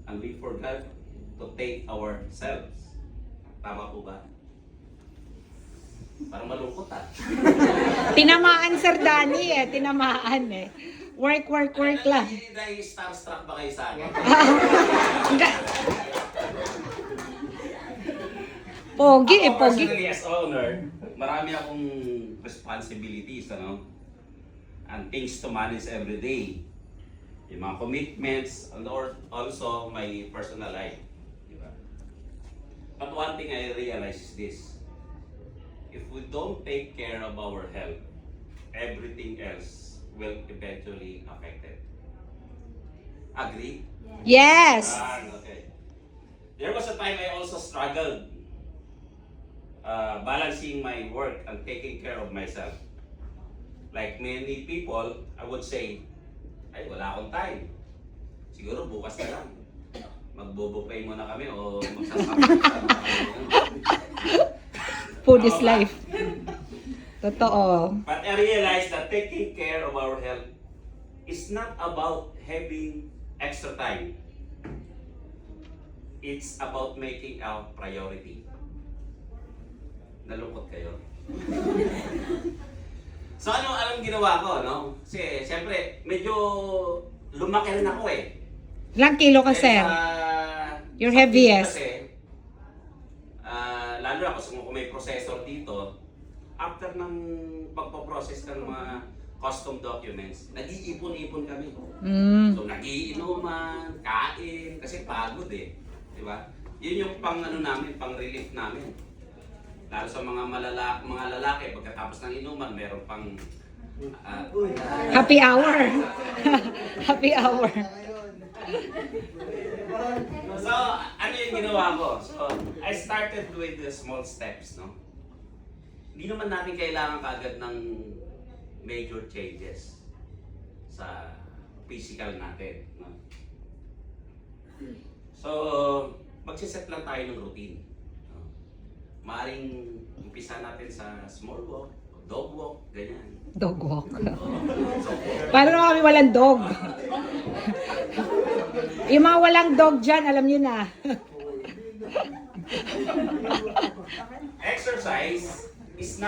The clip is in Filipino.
and we forgot to take ourselves. Tama po ba? Parang malungkot ah. Tinamaan, Sir Danny eh. Tinamaan eh. Work lang. Dahil starstruck ba kayo sa akin? Pogi eh, Ako pogi. personally as owner, marami akong responsibilities, ano? And things to manage every day. Yung mga commitments, and also my personal life. Diba? But one thing I realize is this. If we don't take care of our health, everything else will eventually affect it. Agree? Yes. Okay. There was a time I also struggled balancing my work and taking care of myself. Like many people, I would say, ay wala akong time. Siguro bukas na lang. Magbubupay muna kami o magsasama. Food is life. Totoo. But I realized that taking care of our health is not about having extra time. It's about making our priority. Nalungkot kayo? So anong ginawa ko, no? Kasi siyempre, medyo lumaki rin ako eh. Ilang kilo ka, Sir? You're heaviest. Kasi, lalo ako kung may processor dito, after ng pagpaprocess ng mga custom documents, nag-iipon-ipon kami. So nagiinuman, kain, kasi pagod eh. Diba? Yun yung pang namin, pang relief namin. Lalo sa mga mga lalaki, pagkatapos ng inuman, meron pang Happy hour. Happy hour. So, ano yung ginawa ko? So, I started with the small steps, no? Hindi naman natin kailangan kaagad ng major changes sa physical natin, no? So, magsiset lang tayo ng routine. No? Maaring umpisa natin sa small walk, dog walk, ganyan. Dog walk. Paano naman kami walang dog? Yung mga walang dog dyan, alam nyo na. Exercise is not